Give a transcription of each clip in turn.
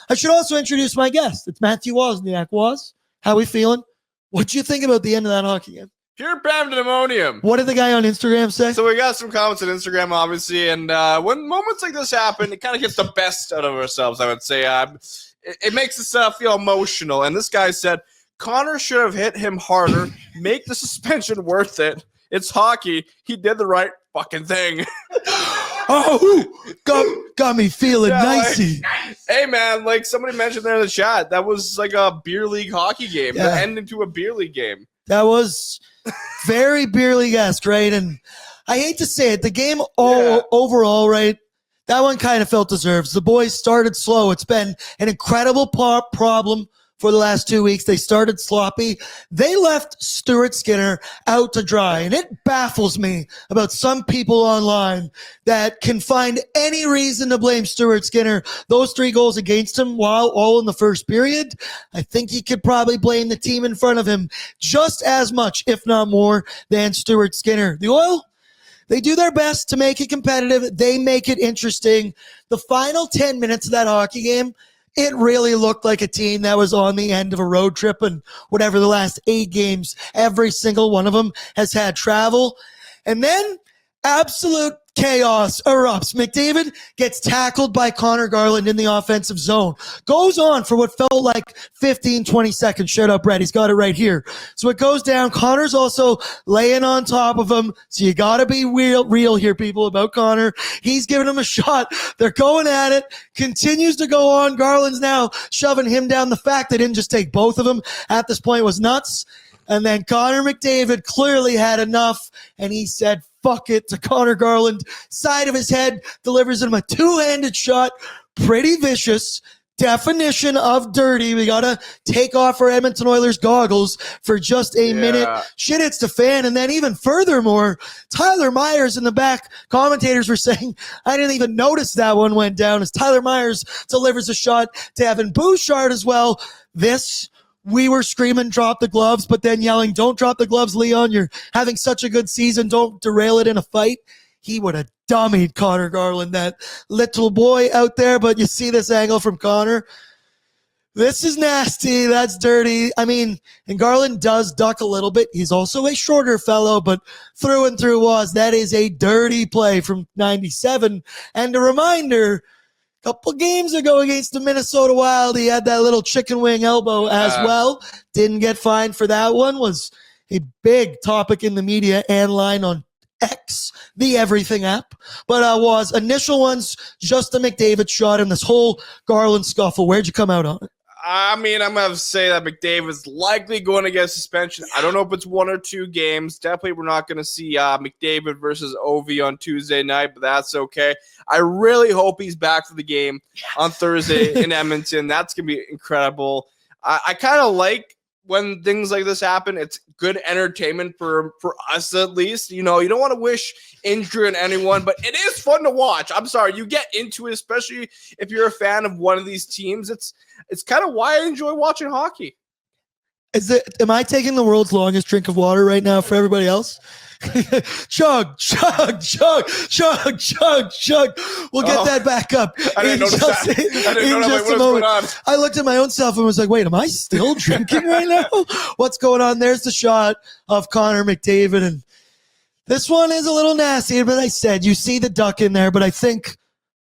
I should also introduce my guest. It's Matthew Wozniak. Woz, how we feeling? What'd you think about the end of that hockey game? Pure pandemonium. What did the guy on Instagram say? So we got some comments on Instagram, obviously, and when moments like this happen, it kind of gets the best out of ourselves, I would say. It makes us feel emotional. And this guy said, Connor should have hit him harder. Make the suspension worth it. It's hockey. He did the right fucking thing. Got me feeling nicey. Like, hey, man, like somebody mentioned there in the chat, that was like a beer league hockey game. That ended into a beer league game. That was very beer league-esque, right? And I hate to say it, the game overall, right, that one kind of felt deserved. The boys started slow. It's been an incredible problem for the last 2 weeks. They started sloppy. They left Stuart Skinner out to dry. And it baffles me about some people online that can find any reason to blame Stuart Skinner. Those 3 goals against him, while all in the first period, I think you could probably blame the team in front of him just as much, if not more, than Stuart Skinner. The Oil, they do their best to make it competitive. They make it interesting. The final 10 minutes of that hockey game, it really looked like a team that was on the end of a road trip, and whatever the last 8 games, every single one of them has had travel. And then absolute chaos erupts. McDavid gets tackled by Conor Garland in the offensive zone. Goes on for what felt like 15, 20 seconds. Shut up, Brett. He's got it right here. So it goes down. Connor's also laying on top of him. So you got to be real here, people, about Connor. He's giving him a shot. They're going at it. Continues to go on. Garland's now shoving him down. The fact they didn't just take both of them at this point was nuts. And then Connor McDavid clearly had enough, and he said, fuck it, to Conor Garland. Side of his head, delivers him a 2-handed shot. Pretty vicious. Definition of dirty. We got to take off our Edmonton Oilers goggles for just a minute. Shit hits the fan. And then even furthermore, Tyler Myers in the back, commentators were saying, I didn't even notice that one went down, as Tyler Myers delivers a shot to Evan Bouchard as well. We were screaming, drop the gloves, but then yelling, don't drop the gloves, Leon. You're having such a good season. Don't derail it in a fight. He would have dummied Conor Garland, that little boy out there. But you see this angle from Connor. This is nasty. That's dirty. I mean, and Garland does duck a little bit. He's also a shorter fellow, but through and through that is a dirty play from 97. And a reminder, couple games ago against the Minnesota Wild, he had that little chicken wing elbow as well. Didn't get fined for that one. Was a big topic in the media and line on X, the everything app. But was initial ones just the McDavid shot and this whole Garland scuffle. Where'd you come out on it? I mean, I'm going to say that McDavid's likely going to get suspension. I don't know if it's 1 or 2 games. Definitely we're not going to see McDavid versus Ovi on Tuesday night, but that's okay. I really hope he's back for the game on Thursday in Edmonton. That's going to be incredible. I kind of like when things like this happen. It's good entertainment for us, at least. You know, you don't want to wish injury on anyone, but it is fun to watch. I'm sorry, you get into it, especially if you're a fan of one of these teams. It's kind of why I enjoy watching hockey. Am I taking the world's longest drink of water right now for everybody else? Chug, chug, chug, chug, chug, chug. We'll get that back up. I didn't notice that. I didn't know what's going on. I looked at my own self and was like, wait, am I still drinking right now? What's going on? There's the shot of Connor McDavid. And this one is a little nasty, but I said, you see the duck in there, but I think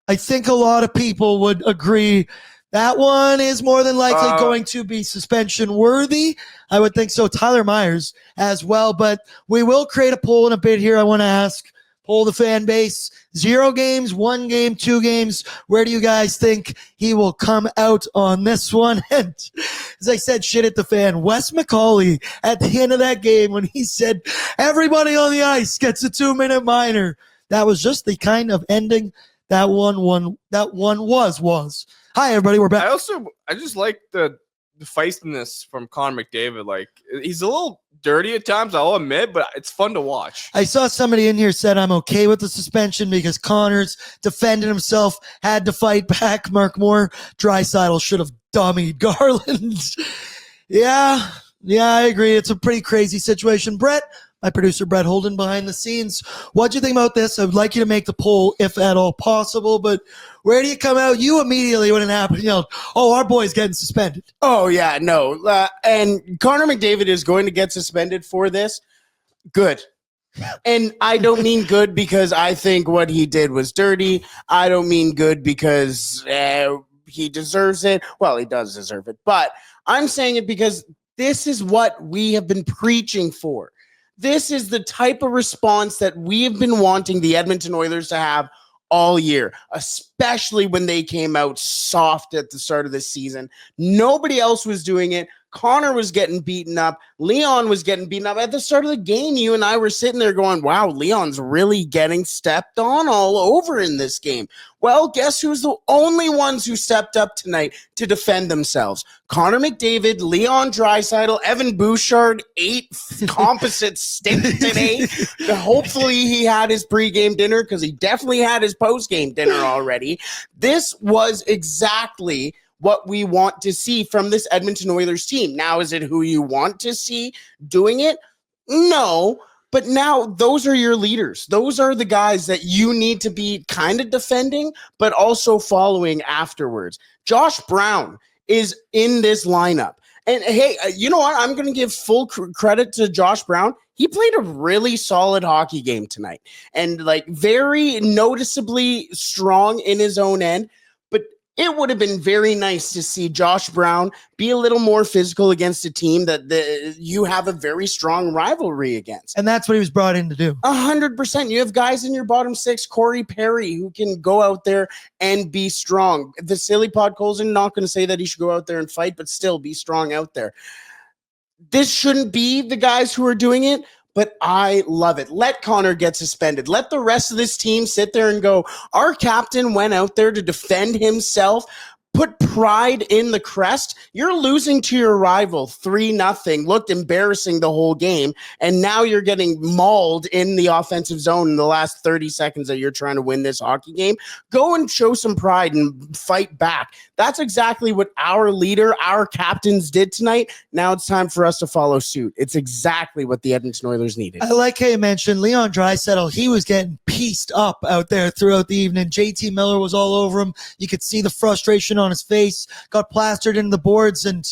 a lot of people would agree that one is more than likely going to be suspension worthy. I would think so. Tyler Myers as well. But we will create a poll in a bit here. I want to ask, poll the fan base. 0 games, 1 game, 2 games. Where do you guys think he will come out on this one? And as I said, shit at the fan. Wes McCauley at the end of that game when he said, everybody on the ice gets a 2-minute minor. That was just the kind of ending that one was. Hi, everybody. We're back. I just like the feistiness from Connor McDavid. Like, he's a little dirty at times, I'll admit, but it's fun to watch. I saw somebody in here said I'm okay with the suspension because Connor's defended himself, had to fight back. Mark Moore, Draisaitl should have dummied Garland. Yeah, I agree. It's a pretty crazy situation. Brett, my producer Brett Holden behind the scenes. What do you think about this? I'd like you to make the poll if at all possible, but where do you come out? You immediately, when it happened, yelled, "Oh, our boy's getting suspended." Oh, yeah, no. And Connor McDavid is going to get suspended for this. Good. And I don't mean good because I think what he did was dirty. I don't mean good because he deserves it. Well, he does deserve it. But I'm saying it because this is what we have been preaching for. This is the type of response that we have been wanting the Edmonton Oilers to have all year, especially when they came out soft at the start of the season. Nobody else was doing it. Connor was getting beaten up. Leon was getting beaten up. At the start of the game, you and I were sitting there going, wow, Leon's really getting stepped on all over in this game. Well, guess who's the only ones who stepped up tonight to defend themselves? Connor McDavid, Leon Draisaitl, Evan Bouchard, 8 composite stints today. Hopefully he had his pregame dinner because he definitely had his postgame dinner already. This was exactly what we want to see from this Edmonton Oilers team. Now, is it who you want to see doing it? No, but now those are your leaders. Those are the guys that you need to be kind of defending, but also following afterwards. Josh Brown is in this lineup. And hey, you know what? I'm going to give full credit to Josh Brown. He played a really solid hockey game tonight and like very noticeably strong in his own end. It would have been very nice to see Josh Brown be a little more physical against a team that you have a very strong rivalry against. And that's what he was brought in to do. 100%. You have guys in your bottom six, Corey Perry, who can go out there and be strong. Vasily Podkolzin, not going to say that he should go out there and fight, but still be strong out there. This shouldn't be the guys who are doing it, but I love it. Let Connor get suspended. Let the rest of this team sit there and go, our captain went out there to defend himself, put pride in the crest. You're losing to your rival 3-0, looked embarrassing the whole game, and now you're getting mauled in the offensive zone in the last 30 seconds that you're trying to win this hockey game. Go and show some pride and fight back. That's exactly what our leader, our captains did tonight. Now it's time for us to follow suit. It's exactly what the Edmonton Oilers needed. I like how you mentioned Leon Draisaitl. He was getting pieced up out there throughout the evening. JT Miller was all over him. You could see the frustration on his face, got plastered into the boards. And,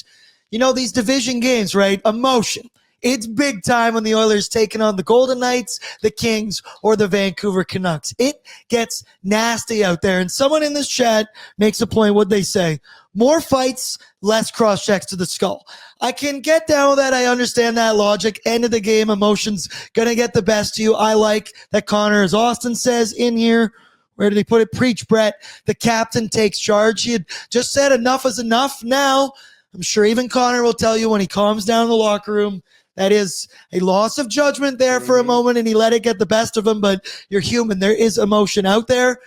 you know, these division games, right? Emotion. It's big time when the Oilers taking on the Golden Knights, the Kings, or the Vancouver Canucks. It gets nasty out there. And someone in this chat makes a point. What'd they say? More fights, less cross checks to the skull. I can get down with that. I understand that logic. End of the game, emotions going to get the best of you. I like that Connor, as Austin says in here, where did he put it? Preach, Brett. The captain takes charge. He had just said enough is enough. Now, I'm sure even Connor will tell you when he calms down in the locker room, that is a loss of judgment there for a moment, and he let it get the best of him, but you're human. There is emotion out there.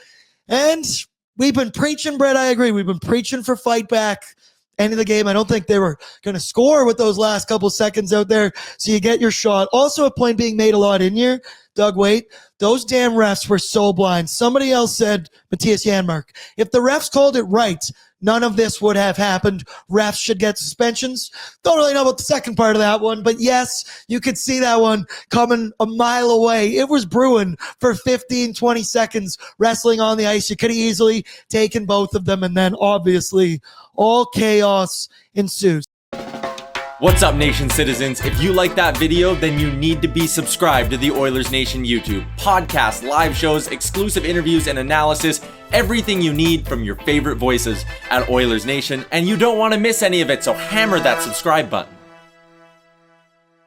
And we've been preaching, Brett, I agree. We've been preaching for fight back. End of the game, I don't think they were going to score with those last couple seconds out there, so you get your shot. Also a point being made a lot in here, Doug Waite, those damn refs were so blind. Somebody else said, Matthias Janmark, if the refs called it right, none of this would have happened. Refs should get suspensions. Don't really know about the second part of that one, but yes, you could see that one coming a mile away. It was brewing for 15, 20 seconds, wrestling on the ice. You could have easily taken both of them, and then obviously all chaos ensues. What's up, Nation citizens? If you like that video, then you need to be subscribed to the Oilers Nation YouTube. Podcasts, live shows, exclusive interviews, and analysis. Everything you need from your favorite voices at Oilers Nation. And you don't want to miss any of it, so hammer that subscribe button.